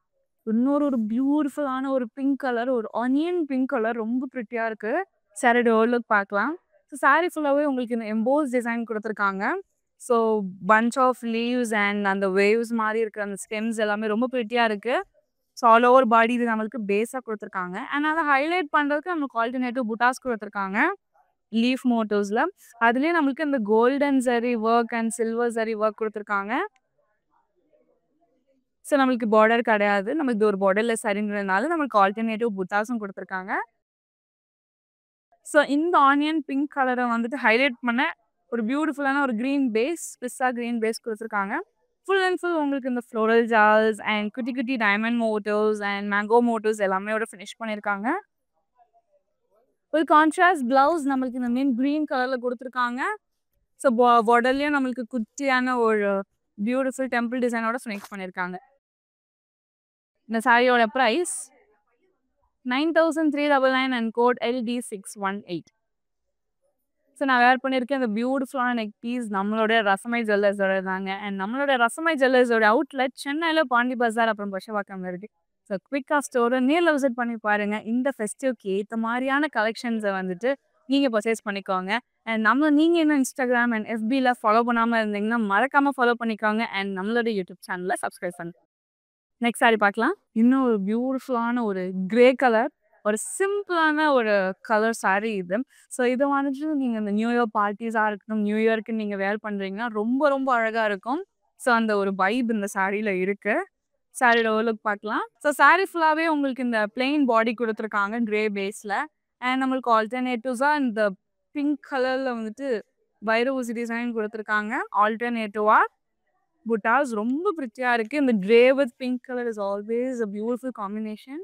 இன்னொரு ஒரு பியூட்டிஃபுல்லான ஒரு பிங்க் கலர், ஒரு ஆனியன் பிங்க் கலர் ரொம்ப பிரிட்டியா இருக்கு. சாரியோட ஓவர்லுக் பார்க்கலாம். ஸோ சாரி ஃபுல்லாவே உங்களுக்கு இந்த எம்போஸ் டிசைன் குடுத்துருக்காங்க. So bunch of leaves and அந்த வேவ்ஸ் மாரி இருக்கிற அந்த ஸ்டெம்ஸ் எல்லாமே ரொம்ப பிரிட்டியா இருக்கு. ஸோ ஆல் ஓவர் பாடி இது நம்மளுக்கு பேஸா குடுத்துருக்காங்க. அண்ட் அத ஹைலைட் பண்றதுக்கு நம்மளுக்கு ஆல்டர்னேட்டிவ் புட்டாஸ் குடுத்துருக்காங்க. லீஃப் மோட்டிவ்ஸ்ல. அதுலயே நம்மளுக்கு இந்த golden zari work and silver zari work குடுத்துருக்காங்க. ஸோ நம்மளுக்கு பார்டர் கிடையாது. நமக்கு இது ஒரு பார்டர்லெஸ் சாரின்றதுனால நம்மளுக்கு ஆல்டர்னேட்டிவ் புட்டாஸும் குடுத்துருக்காங்க. ஸோ இந்த ஆனியன் பிங்க் கலரை வந்துட்டு ஹைலைட் பண்ண ஒரு பியூட்டிஃபுல்லான ஒரு க்ரீன் பேஸ், பிஸ்ஸா க்ரீன் பேஸ் கொடுத்துருக்காங்க. ஃபுல் அண்ட் ஃபுல் உங்களுக்கு இந்த ஃப்ளோரல் ஜால்ஸ் அண்ட் குட்டி குட்டி diamond motifs and mango motifs எல்லாமே ஃபினிஷ் பண்ணியிருக்காங்க. ஒரு கான்ட்ராஸ்ட் பிளவுஸ் நம்மளுக்கு இந்த மீன் க்ரீன் கலரில் கொடுத்துருக்காங்க. ஸோ பார்டர்லேயும் நம்மளுக்கு குட்டியான ஒரு பியூட்டிஃபுல் டெம்பிள் டிசைனோட ஃபினிஷ் பண்ணியிருக்காங்க. இந்த சாரியோட price 9399 and code LD618. So நான் வேர் பண்ணியிருக்கேன் இந்த பியூட்டிஃபுல்லான நெக் பீஸ் நம்மளோட ரசமை ஜுவல்லர்ஸோட தாங்க. அண்ட் நம்மளோட ரசமை ஜுவல்லர்ஸோட அவுட்லெட் சென்னையில் பாண்டி பஜார் அப்புறம் பஷவாக்கம்ல இருக்குது. ஸோ குவிக்காக ஸ்டோரை நேரில் விசிட் பண்ணி பாருங்கள். இந்த ஃபெஸ்டிவ்க்கு ஏற்ற மாதிரியான கலெக்ஷன்ஸை வந்துட்டு நீங்கள் பர்ச்சேஸ் பண்ணிக்கோங்க. அண்ட் நீங்கள் இன்னும் இன்ஸ்டாகிராம் அண்ட் FBயில் ஃபாலோ பண்ணாமல் இருந்தீங்கன்னா மறக்காமல் ஃபாலோ பண்ணிக்கோங்க. அண்ட் நம்மளோட யூடியூப் சேனலில் சப்ஸ்கிரைப் பண்ணுங்க. நெக்ஸ்ட் சாரி பார்க்கலாம். இன்னும் ஒரு பியூட்டிஃபுல்லான ஒரு கிரே கலர், ஒரு சிம்பிளான ஒரு கலர் சாரி இது. ஸோ இதை வந்துட்டு நீங்கள் இந்த நியூ இயர் பார்ட்டிஸாக இருக்கட்டும், நியூ இயர்க்கு நீங்கள் வேர் பண்ணுறீங்கன்னா ரொம்ப ரொம்ப அழகாக இருக்கும். ஸோ அந்த ஒரு வைப் இந்த சாரியில் இருக்குது. சாரியோட லுக் பார்க்கலாம். ஸோ சாரி ஃபுல்லாகவே உங்களுக்கு இந்த பிளெயின் பாடி கொடுத்துருக்காங்க கிரே பேஸில். அண்ட் நம்மளுக்கு ஆல்டர்னேட்டிவ்ஸாக இந்த பிங்க் கலரில் வந்துட்டு வைரூசி டிசைன் கொடுத்துருக்காங்க. ஆல்டர்னேட்டிவாக புட்டாஸ் ரொம்ப பிரிட்டியாக இருக்குது. இந்த grey with pink colour is always a beautiful combination.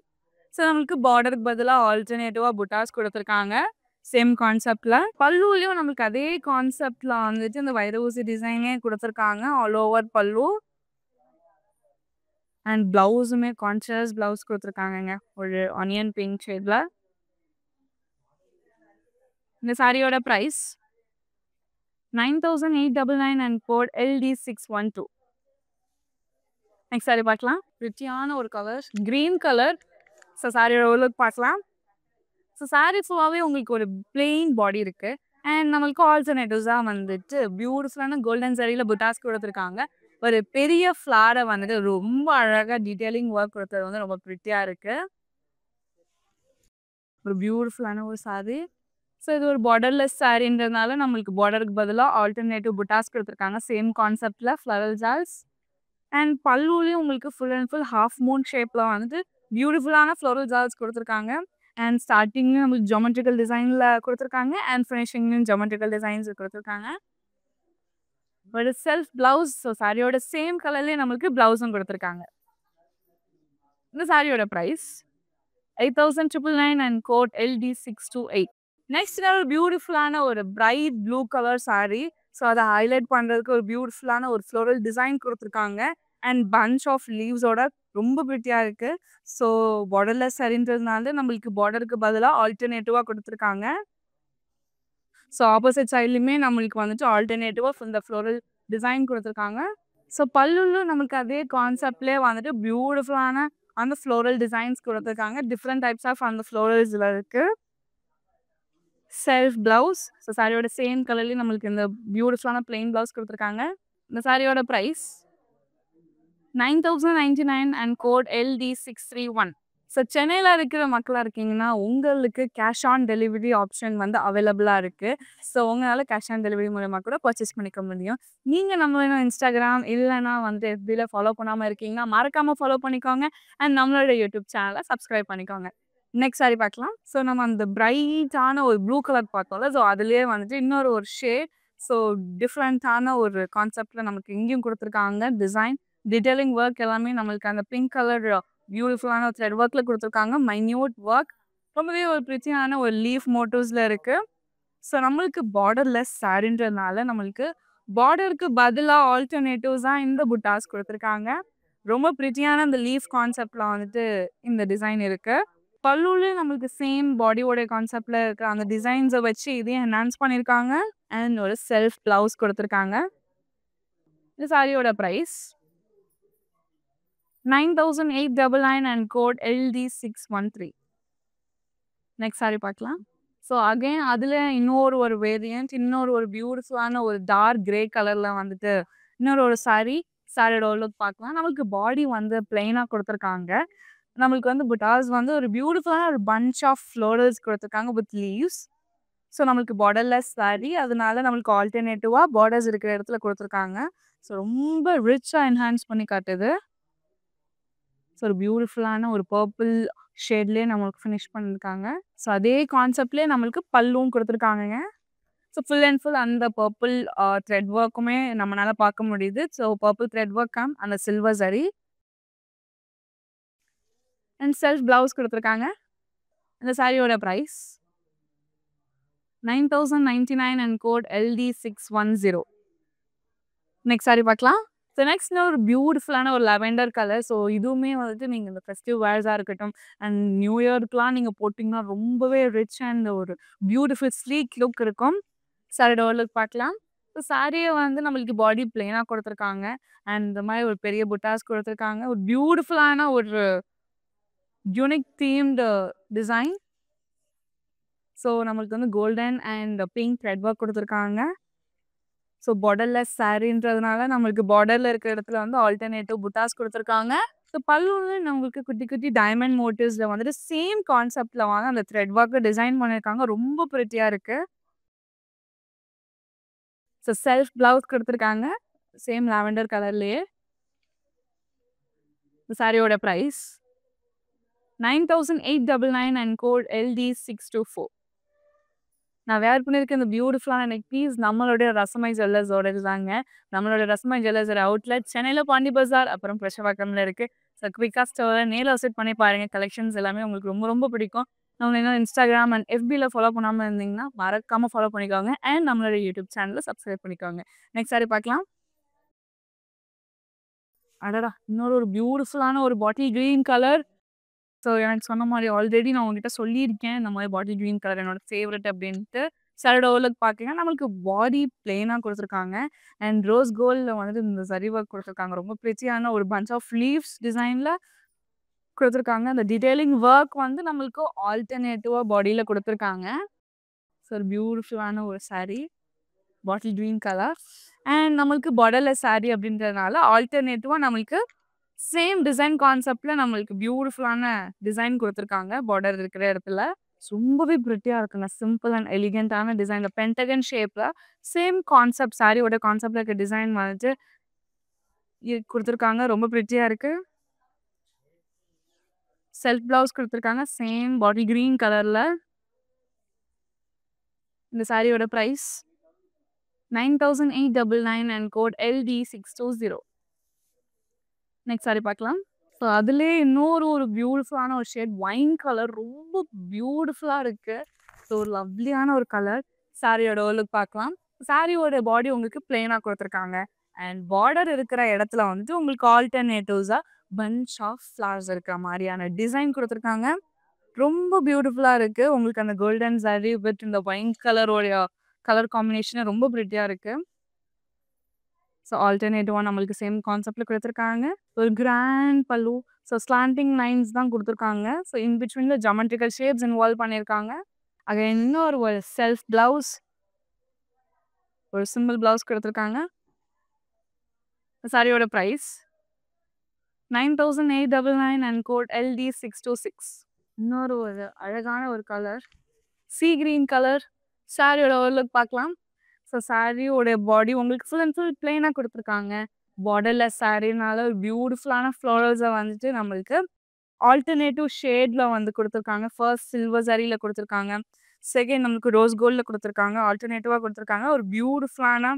So நம்மளுக்கு பார்டருக்கு பதிலாக ஆல்டர்னேட்டிவாக புட்டாஸ் கொடுத்துருக்காங்க சேம் கான்செப்டில். பல்லுலையும் நம்மளுக்கு அதே கான்செப்டில் வந்துட்டு இந்த வைரூசி டிசைனே கொடுத்துருக்காங்க ஆல் ஓவர் பல்லு. அண்ட் ப்ளவுஸுமே கான்ட்ராஸ்ட் ப்ளவுஸ் கொடுத்துருக்காங்கங்க ஒரு ஆனியன் பிங்க் ஷேடில். இந்த சாரியோட price 9899 and code LD612. Next sari பார்க்கலாம். பிரிட்டியான ஒரு கலர் க்ரீன் கலர். ஸோ சாரியோட லுக் பார்க்கலாம். ஸோ சாரி ஃபுல்லாகவே உங்களுக்கு ஒரு பிளெயின் பாடி இருக்குது. அண்ட் நம்மளுக்கு ஆல்டர்னேட்டிவ்ஸாக வந்துட்டு பியூட்டிஃபுல்லான கோல்டன் சாரியில் புட்டாஸ் கொடுத்துருக்காங்க. ஒரு பெரிய ஃப்ளாரை வந்துட்டு ரொம்ப அழகாக டீட்டெயிலிங் ஒர்க் கொடுத்தது வந்து ரொம்ப பிரிட்டியாக இருக்குது. ஒரு பியூட்டிஃபுல்லான ஒரு சாரி. ஸோ இது ஒரு பார்டர்லெஸ் சாரின்றதுனால நம்மளுக்கு பார்டருக்கு பதிலாக ஆல்டர்னேட்டிவ் புட்டாஸ் கொடுத்துருக்காங்க சேம் கான்செப்டில் ஃப்ளரல் ஜால்ஸ். அண்ட் பல்லுலேயும் உங்களுக்கு full and full half Moon ஷேப்பில் வந்துட்டு பியூட்டிஃபுல்லான ஃப்ளோரல் ஜால்ஸ் கொடுத்துருக்காங்க. அண்ட் ஸ்டார்டிங்லேயும் நம்மளுக்கு ஜியோமெட்ரிக்கல் டிசைனில் கொடுத்துருக்காங்க. அண்ட் ஃபினிஷிங்லேயும் ஜியோமெட்ரிக்கல் டிசைன்ஸ் கொடுத்துருக்காங்க. ஒரு செல்ஃப் ப்ளவுஸ். ஸோ சாரியோட சேம் கலர்லேயே நம்மளுக்கு ப்ளவுஸும் கொடுத்துருக்காங்க. இந்த சாரியோட price 8999 and code LD628. Next ஒரு பியூட்டிஃபுல்லான ஒரு bright blue colour sari. So அதை ஹைலைட் பண்ணுறதுக்கு ஒரு பியூட்டிஃபுல்லான ஒரு ஃப்ளோரல் டிசைன் கொடுத்துருக்காங்க. அண்ட் பஞ்ச் ஆஃப் லீவ்ஸோட ரொம்ப பிரிட்டியாக இருக்குது. ஸோ பார்டர்லெஸ் சாரின்றதுனால நம்மளுக்கு பார்டருக்கு பதிலாக ஆல்டர்னேட்டிவாக கொடுத்துருக்காங்க. ஸோ ஆப்போசிட் சைட்லையுமே நம்மளுக்கு வந்துட்டு ஆல்டர்னேட்டிவாக இந்த ஃப்ளோரல் டிசைன் கொடுத்துருக்காங்க. ஸோ பல்லுலும் நம்மளுக்கு அதே கான்செப்ட்லேயே வந்துட்டு பியூட்டிஃபுல்லான அந்த ஃப்ளோரல் டிசைன்ஸ் கொடுத்துருக்காங்க. டிஃப்ரெண்ட் டைப்ஸ் ஆஃப் அந்த ஃப்ளோரல்ஸில் இருக்குது. Self blouse. ஸோ சாரியோட சேம் கலர்லேயும் நம்மளுக்கு இந்த பியூட்டிஃபுல்லான பிளெயின் ப்ளவுஸ் கொடுத்துருக்காங்க. இந்த சாரியோட price 9099 and code LD631. So சென்னையில் இருக்கிற மக்களாக இருக்கீங்கன்னா உங்களுக்கு கேஷ் ஆன் டெலிவரி ஆப்ஷன் வந்து அவைலபிளாக இருக்குது. ஸோ உங்களால் கேஷ் ஆன் டெலிவரி மூலமாக கூட பர்ச்சேஸ் பண்ணிக்க முடியும். நீங்கள் நம்மளோட இன்ஸ்டாகிராம் இல்லைனா வந்து FBயில் ஃபாலோ பண்ணாமல் இருக்கீங்கன்னா மறக்காமல் ஃபாலோ பண்ணிக்கோங்க. அண்ட் நம்மளோட யூடியூப் சேனலை சப்ஸ்கிரைப் பண்ணிக்கோங்க. நெக்ஸ்ட் சாரி பார்க்கலாம். ஸோ நம்ம அந்த பிரைட்டான ஒரு ப்ளூ கலர் பார்த்தோம்ல. ஸோ அதுலேயே வந்துட்டு இன்னொரு ஒரு ஷேட். ஸோ டிஃப்ரெண்ட்டான ஒரு கான்செப்டில் நமக்கு இங்கேயும் கொடுத்துருக்காங்க டிசைன் டீட்டெயிலிங் ஒர்க் எல்லாமே நம்மளுக்கு அந்த பிங்க் கலர் பியூட்டிஃபுல்லான ஒரு த்ரெட் ஒர்க்கில் கொடுத்துருக்காங்க. மைன்யூட் ஒர்க் ரொம்பவே ஒரு பிரிட்டியான ஒரு லீஃப் மோட்டிவ்ஸில் இருக்குது. ஸோ நம்மளுக்கு பார்டர்லெஸ் சாரின்றதுனால நம்மளுக்கு பார்டருக்கு பதிலாக ஆல்டர்னேட்டிவ்ஸாக இந்த புட்டாஸ் கொடுத்துருக்காங்க. ரொம்ப பிரிட்டியான அந்த லீஃப் கான்செப்டில் வந்துட்டு இந்த டிசைன் இருக்குது. பல்லுலேயும் நம்மளுக்கு சேம் பாடியோட கான்செப்டில் இருக்கிற அந்த டிசைன்ஸை வச்சு இதையும் என்ஹான்ஸ் பண்ணியிருக்காங்க. அண்ட் ஒரு செல்ஃப் ப்ளவுஸ் கொடுத்துருக்காங்க. இந்த சாரியோட price 9899 and code LD613. Next sari பார்க்கலாம். ஸோ அகெயின் அதில் இன்னொரு ஒரு வேரியன்ட், இன்னொரு ஒரு பியூட்டிஃபுல்லான ஒரு டார்க் கிரே கலரில் வந்துட்டு இன்னொரு ஒரு சாரியோட லுக் பார்க்கலாம். நம்மளுக்கு பாடி வந்து பிளெயினாக கொடுத்துருக்காங்க. நம்மளுக்கு வந்து புட்டாஸ் வந்து ஒரு பியூட்டிஃபுல்லான ஒரு பஞ்ச் ஆஃப் ஃப்ளோரல்ஸ் கொடுத்துருக்காங்க வித் லீவ்ஸ். ஸோ நம்மளுக்கு பார்டர்லெஸ் சாரி, அதனால நம்மளுக்கு ஆல்டர்னேட்டிவாக பார்டர்ஸ் இருக்கிற இடத்துல கொடுத்துருக்காங்க. ஸோ ரொம்ப ரிச்சாக என்ஹான்ஸ் பண்ணி காட்டுது. ஸோ ஒரு பியூட்டிஃபுல்லான ஒரு பர்பிள் ஷேட்லேயே நம்மளுக்கு ஃபினிஷ் பண்ணியிருக்காங்க. ஸோ அதே கான்செப்ட்லேயே நம்மளுக்கு பல்லும் கொடுத்துருக்காங்கங்க. ஸோ ஃபுல் அண்ட் ஃபுல் அந்த பர்பிள் த்ரெட் ஒர்க்குமே நம்மளால பார்க்க முடியுது. ஸோ பர்பிள் த்ரெட் ஒர்க் அந்த silver zari and self blouse கொடுத்துருக்காங்க. இந்த சாரியோட price 9099 and code LD610. Next sari பார்க்கலாம். ஸோ நெக்ஸ்ட் ஒரு பியூட்டிஃபுல்லான ஒரு லெவெண்டர் கலர். ஸோ இதுவுமே வந்துட்டு நீங்கள் இந்த ஃபெஸ்டிவ் வேர்ஸாக இருக்கட்டும் அண்ட் நியூ இயர்க்குலாம் நீங்கள் போட்டிங்கன்னா ரொம்பவே ரிச் அண்ட் ஒரு பியூட்டிஃபுல் ஸ்லீக் லுக் இருக்கும். சாரியோட லுக் பார்க்கலாம். ஸோ சாரியை வந்து நம்மளுக்கு பாடி பிளெயினாக கொடுத்துருக்காங்க அண்ட் இந்த மாதிரி ஒரு பெரிய புட்டாஸ் கொடுத்துருக்காங்க. ஒரு பியூட்டிஃபுல்லான ஒரு யூனிக் தீம்டு டிசைன். ஸோ நம்மளுக்கு வந்து golden and pink thread work கொடுத்துருக்காங்க. ஸோ பார்டர்லெஸ் சாரின்றதுனால நம்மளுக்கு பார்டரில் இருக்கிற இடத்துல வந்து ஆல்டர்னேட்டிவ் புட்டாஸ் கொடுத்துருக்காங்க. ஸோ பல்லுன்னு நம்மளுக்கு குட்டி குட்டி டைமண்ட் மோட்டிவ்ஸில் வந்துட்டு சேம் கான்செப்டில் வந்து அந்த த்ரெட் ஒர்க்கு டிசைன் பண்ணியிருக்காங்க. ரொம்ப பிரிட்டியாக இருக்குது. ஸோ செல்ஃப் ப்ளவுஸ் கொடுத்துருக்காங்க சேம் லாவெண்டர் கலர்லேயே. இந்த சாரியோட ப்ரைஸ் 9899 அண்ட் கோட் LD624. நான் வேர் பண்ணியிருக்க இந்த பியூட்டிஃபுல்லான நெக் பீஸ் நம்மளுடைய ரசமை ஜுவல்லர்ஸோட தாங்க. நம்மளோட ரசமை ஜுவல்லர்ஸோட அவுட்லெட் சென்னையில் பாண்டி பஜார் அப்புறம் பிரஷவாக்கம்ல இருக்குது. ஸோ குவிக்காக ஸ்டோரை நேரில் விசிட் பண்ணி பாருங்கள். கலெக்ஷன்ஸ் எல்லாமே உங்களுக்கு ரொம்ப ரொம்ப பிடிக்கும். நம்ம இன்னும் இன்ஸ்டாகிராம் அண்ட் FBயில் ஃபாலோ பண்ணாமல் இருந்தீங்கன்னா மறக்காமல் ஃபாலோ பண்ணிக்கோங்க அண்ட் நம்மளோட யூடியூப் சேனலை சப்ஸ்கிரைப் பண்ணிக்கோங்க. நெக்ஸ்ட் சாரி பார்க்கலாம். அடடா இன்னொரு ஒரு பியூட்டிஃபுல்லான ஒரு பாட்டில் க்ரீன் கலர். ஸோ எனக்கு சொன்ன மாதிரி ஆல்ரெடி நான் உங்ககிட்ட சொல்லியிருக்கேன் இந்த மாதிரி பாட்டில் க்ரீன் கலர் என்னோட ஃபேவரட் அப்படின்ட்டு. சாரியோட ஓவர்லுக் பார்த்தீங்கன்னா நம்மளுக்கு பாடி பிளெயினாக கொடுத்துருக்காங்க அண்ட் ரோஸ் கோல்டில் வந்துட்டு இந்த சரி ஒர்க் கொடுத்துருக்காங்க. ரொம்ப பிரிச்சியான ஒரு பஞ்ச் ஆஃப் லீவ்ஸ் டிசைனில் கொடுத்துருக்காங்க. அந்த டீட்டெயிலிங் ஒர்க் வந்து நம்மளுக்கு ஆல்டர்னேட்டிவாக பாடியில் கொடுத்துருக்காங்க. ஸோ ஒரு பியூட்டிஃபுல்லான ஒரு sari bottle green colour and நம்மளுக்கு பார்டர்லெஸ் சாரீ அப்படின்றதுனால ஆல்டர்னேட்டிவாக நம்மளுக்கு சேம் டிசைன் கான்செப்டில் நம்மளுக்கு பியூட்டிஃபுல்லான டிசைன் கொடுத்துருக்காங்க பார்டர் இருக்கிற இடத்துல. ரொம்பவே பிரிட்டியாக இருக்குங்க. சிம்பிள் அண்ட் எலிகென்ட்டான டிசைனில் பென்டகன் ஷேப்பில் சேம் கான்செப்ட் சாரியோட கான்செப்டில் இருக்க டிசைன் வந்துட்டு கொடுத்துருக்காங்க. ரொம்ப பிரிட்டியாக இருக்குது. செல்ஃப் ப்ளவுஸ் கொடுத்துருக்காங்க சேம் பாட்டில் க்ரீன் கலரில். இந்த சாரியோட price 9899 and code LD620. Next sari பார்க்கலாம். ஸோ அதுலேயே இன்னொரு ஒரு பியூட்டிஃபுல்லான ஒரு ஷேட் ஒயின் கலர் ரொம்ப பியூட்டிஃபுல்லாக இருக்குது. ஸோ ஒரு லவ்லியான ஒரு கலர். சாரியோட லுக் பார்க்கலாம். சாரியோட பாடி உங்களுக்கு பிளெயினாக கொடுத்துருக்காங்க அண்ட் பார்டர் இருக்கிற இடத்துல வந்துட்டு உங்களுக்கு ஆல்டர்னேட்டிவ்ஸாக பஞ்ச் ஆஃப் ஃப்ளவர்ஸ் இருக்கிற மாதிரியான டிசைன் கொடுத்துருக்காங்க. ரொம்ப பியூட்டிஃபுல்லாக இருக்குது. உங்களுக்கு அந்த கோல்டன் சாரி வித் இந்த ஒயின் கலரோடைய கலர் காம்பினேஷன் ரொம்ப பிரிட்டியாக இருக்குது. ஸோ ஆல்டர்னேட்டிவாக நம்மளுக்கு சேம் கான்செப்டில் கொடுத்துருக்காங்க. ஒரு கிராண்ட் பல்லு. ஸோ ஸ்லாண்டிங் லைன்ஸ் தான் கொடுத்துருக்காங்க. ஸோ இன் பிட்வீனில் ஜாமெட்ரிக்கல் ஷேப்ஸ் இன்வால்வ் பண்ணியிருக்காங்க. அங்கே இன்னொரு ஒரு செல்ஃப் ப்ளவுஸ் ஒரு சிம்பிள் ப்ளவுஸ் கொடுத்துருக்காங்க. சாரியோட ப்ரைஸ் 9899 அண்ட் கோட் LD626. இன்னொரு ஒரு அழகான ஒரு கலர் சீ கிரீன் கலர். சாரியோட ஓவர்லுக் பார்க்கலாம். ஸோ சாரியோட பாடி உங்களுக்கு ஃபுல் அண்ட் ஃபுல் பிளெயினாக கொடுத்துருக்காங்க. பார்டர்லெஸ் சாரினால ஒரு பியூட்டிஃபுல்லான ஃப்ளவர்ஸை வந்துட்டு நம்மளுக்கு ஆல்டர்னேட்டிவ் ஷேடில் வந்து கொடுத்துருக்காங்க. ஃபர்ஸ்ட் சில்வர் சாரியில் கொடுத்துருக்காங்க. செகண்ட் நம்மளுக்கு ரோஸ் கோல்டில் கொடுத்துருக்காங்க. ஆல்டர்னேட்டிவாக கொடுத்துருக்காங்க. ஒரு பியூட்டிஃபுல்லான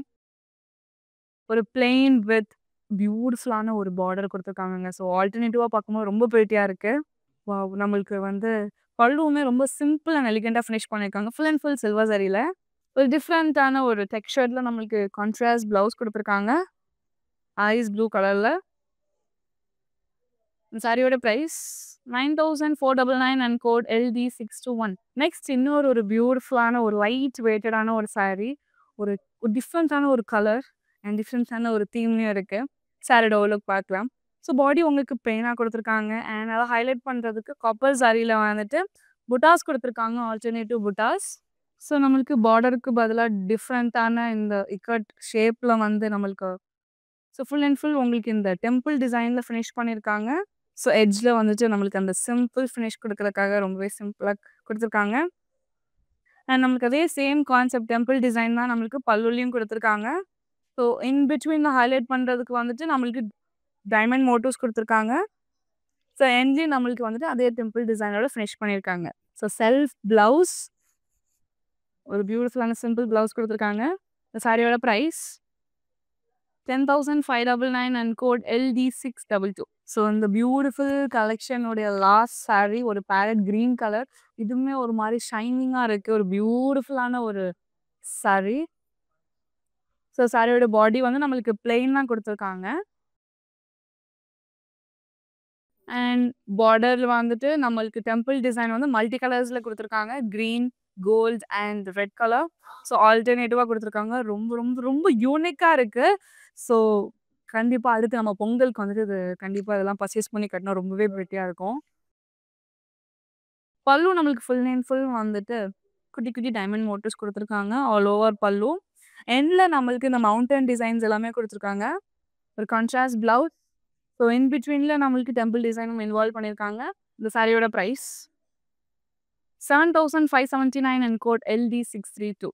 ஒரு பிளெயின் வித் பியூட்டிஃபுல்லான ஒரு பார்டர் கொடுத்துருக்காங்க. ஸோ ஆல்டர்னேட்டிவாக பார்க்கும்போது ரொம்ப பிரிட்டியாக இருக்குது. நம்மளுக்கு வந்து பல்லுவுமே ரொம்ப சிம்பிள் அண்ட் எலிகெண்ட்டாக ஃபினிஷ் பண்ணியிருக்காங்க. ஃபுல் அண்ட் ஃபுல் சில்வர் சாரியில் ஒரு டிஃப்ரெண்ட்டான ஒரு டெக்ஸ்சரில் நம்மளுக்கு கான்ட்ராஸ்ட் ப்ளவுஸ் கொடுத்துருக்காங்க ஐஸ் ப்ளூ கலரில். சாரியோட price 9499 and code LD621. Next இன்னொரு ஒரு பியூட்டிஃபுல்லான ஒரு லைட் வெயிட்டடான ஒரு சாரீ. ஒரு டிஃப்ரெண்ட்டான ஒரு கலர் அண்ட் டிஃப்ரெண்ட்டான ஒரு தீம்லையும் இருக்குது. சாரியோட ஓவர்லுக் பார்க்கலாம். ஸோ பாடி உங்களுக்கு பிளெயினாக கொடுத்துருக்காங்க அண்ட் அதை ஹைலைட் பண்ணுறதுக்கு காப்பர் சாரியில் வந்துட்டு புட்டாஸ் கொடுத்துருக்காங்க. ஆல்டர்னேட்டிவ் புட்டாஸ். ஸோ நம்மளுக்கு பார்டருக்கு பதிலாக டிஃப்ரெண்ட்டான இந்த இக்கட் ஷேப்பில் வந்து நம்மளுக்கு ஸோ ஃபுல் அண்ட் ஃபுல் உங்களுக்கு இந்த டெம்பிள் டிசைனில் ஃபினிஷ் பண்ணியிருக்காங்க. ஸோ எட்ஜில் வந்துட்டு நம்மளுக்கு அந்த சிம்பிள் ஃபினிஷ் கொடுக்குறதுக்காக ரொம்பவே சிம்பிளாக கொடுத்துருக்காங்க. அண்ட் நம்மளுக்கு அதே சேம் கான்செப்ட் டெம்பிள் டிசைன் தான் நம்மளுக்கு பல்லுலையும் கொடுத்துருக்காங்க. ஸோ இன் பிட்வீனில் ஹைலைட் பண்ணுறதுக்கு வந்துட்டு நம்மளுக்கு டைமண்ட் மோட்டிவ்ஸ் கொடுத்துருக்காங்க. ஸோ எண்ட்லேயும் நம்மளுக்கு வந்துட்டு அதே டெம்பிள் டிசைனோட ஃபினிஷ் பண்ணியிருக்காங்க. ஸோ செல்ஃப் ப்ளவுஸ், ஒரு பியூட்டிஃபுல்லான சிம்பிள் ப்ளவுஸ் கொடுத்துருக்காங்க. இந்த சாரியோட price 10,599 and code LD622. So இந்த பியூட்டிஃபுல் கலெக்ஷனுடைய லாஸ்ட் சாரீ ஒரு பேரட் க்ரீன் கலர். இதுவுமே ஒரு மாதிரி ஷைனிங்காக இருக்குது. ஒரு பியூட்டிஃபுல்லான ஒரு சாரீ. ஸோ சாரியோட பாடி வந்து நம்மளுக்கு பிளெயினாக கொடுத்துருக்காங்க. அண்ட் பார்டர் வந்துட்டு நம்மளுக்கு டெம்பிள் டிசைன் வந்து மல்டி கலர்ஸில் கொடுத்துருக்காங்க. Green, gold and red colour. So ஆல்டர்னேட்டிவாக கொடுத்துருக்காங்க. ரொம்ப ரொம்ப ரொம்ப யூனிக்காக இருக்குது. ஸோ கண்டிப்பாக அடுத்து நம்ம பொங்கலுக்கு வந்துட்டு இது கண்டிப்பாக இதெல்லாம் பர்ச்சேஸ் பண்ணி கட்டினா ரொம்பவே பிரிட்டியாக இருக்கும். பல்லு நம்மளுக்கு ஃபுல் அண்ட் ஃபுல் வந்துட்டு குட்டி குட்டி டைமண்ட் மோட்டிவ்ஸ் கொடுத்துருக்காங்க. ஆல் ஓவர் பல்லு. எண்டில் நம்மளுக்கு இந்த மவுண்டன் டிசைன்ஸ் எல்லாமே கொடுத்துருக்காங்க. ஒரு கான்ட்ராஸ்ட் ப்ளவுஸ். ஸோ இன் பிட்வீனில் நம்மளுக்கு டெம்பிள் டிசைனும் இன்வால்வ் பண்ணியிருக்காங்க. இந்த சாரியோட ப்ரைஸ் 7,579 அண்ட் கோட் LD632.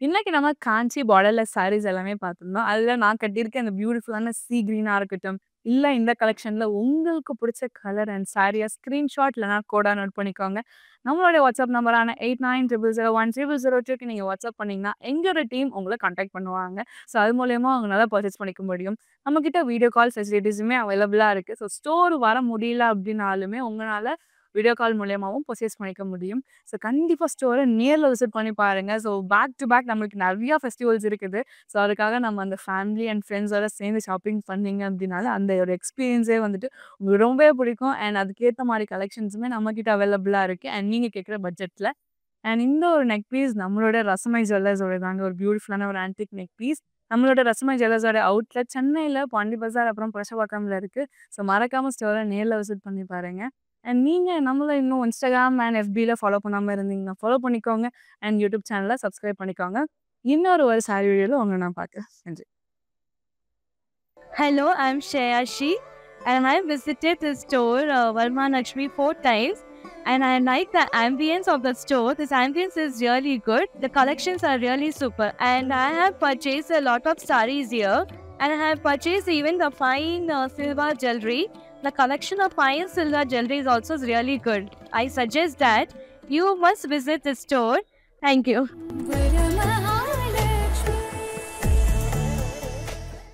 இன்னைக்கு நம்ம காஞ்சி பார்டர்லெஸ் சாரீஸ் எல்லாமே பார்த்துருந்தோம். அதில் நான் கட்டியிருக்க இந்த பியூட்டிஃபுல்லான சீ க்ரீனாக இருக்கட்டும், இல்லை இந்த கலெக்ஷனில் உங்களுக்கு பிடிச்ச கலர் அண்ட் சாரியை ஸ்க்ரீன்ஷாட் இல்லைனா கோடாக நோட் பண்ணிக்கோங்க. நம்மளுடைய வாட்ஸ்அப் நம்பரான 8900010002க்கு நீங்கள் வாட்ஸ்அப் பண்ணிங்கன்னா எங்களோட டீம் உங்களை கான்டாக்ட் பண்ணுவாங்க. ஸோ அது மூலயமா அவங்களால பர்ச்சேஸ் பண்ணிக்க முடியும். நம்மக்கிட்ட வீடியோ கால் ஃபெசிலிட்டிஸுமே அவைலபிளாக இருக்குது. ஸோ ஸ்டோர் வர முடியல அப்படின்னாலுமே உங்களால் வீடியோ கால் மூலியமாகவும் பர்ச்சேஸ் பண்ணிக்க முடியும். ஸோ கண்டிப்பாக ஸ்டோரை நேரில் விசிட் பண்ணி பாருங்கள். ஸோ பேக் டு பேக் நம்மளுக்கு நிறையா ஃபெஸ்டிவல்ஸ் இருக்குது. ஸோ அதுக்காக நம்ம அந்த ஃபேமிலி அண்ட் ஃப்ரெண்ட்ஸோட சேர்ந்து ஷாப்பிங் பண்ணிங்க அப்படின்னால அந்த ஒரு எக்ஸ்பீரியன்ஸே வந்துட்டு உங்களுக்கு ரொம்பவே பிடிக்கும். அண்ட் அதுக்கேற்ற மாதிரி கலெக்ஷன்ஸுமே நம்மக்கிட்ட அவைலபிளாக இருக்குது. அண்ட் நீங்கள் கேட்குற பட்ஜெட்டில். அண்ட் இந்த ஒரு நெக் பீஸ் நம்மளோட ரசமை ஜுவல்லர்ஸோட தாங்க. ஒரு பியூட்டிஃபுல்லான ஒரு ஆன்டிக் நெக் பீஸ். நம்மளோட ரசமை ஜுவல்லர்ஸோட அவுட்லெட் சென்னையில் பாண்டி பஜார் அப்புறம் புரஷவாக்கமில் இருக்குது. ஸோ மறக்காமல் ஸ்டோரை நேரில் விசிட் பண்ணி பாருங்கள். அண்ட் நீங்கள் நம்மளை இன்னும் இன்ஸ்டாகிராம் அண்ட் FBயில் ஃபாலோ பண்ணாமல் இருந்தீங்கன்னா ஃபாலோ பண்ணிக்கோங்க. அண்ட் யூடியூப் சேனலை சப்ஸ்கிரைப் பண்ணிக்கோங்க. இன்னொரு சாரி வீடியோவில் உங்களை நான் பார்க்குறேன். நன்றி. Hello, I'm Shreyashi and I visited the store Varma Lakshmi 4 times and I like the ambience of the store. This ambience is really good. The collections are really super and I have purchased a lot of sarees here and I have purchased even the fine silver jewelry. The collection of fine silver jewelry is also really good. I suggest that you must visit the store. Thank you.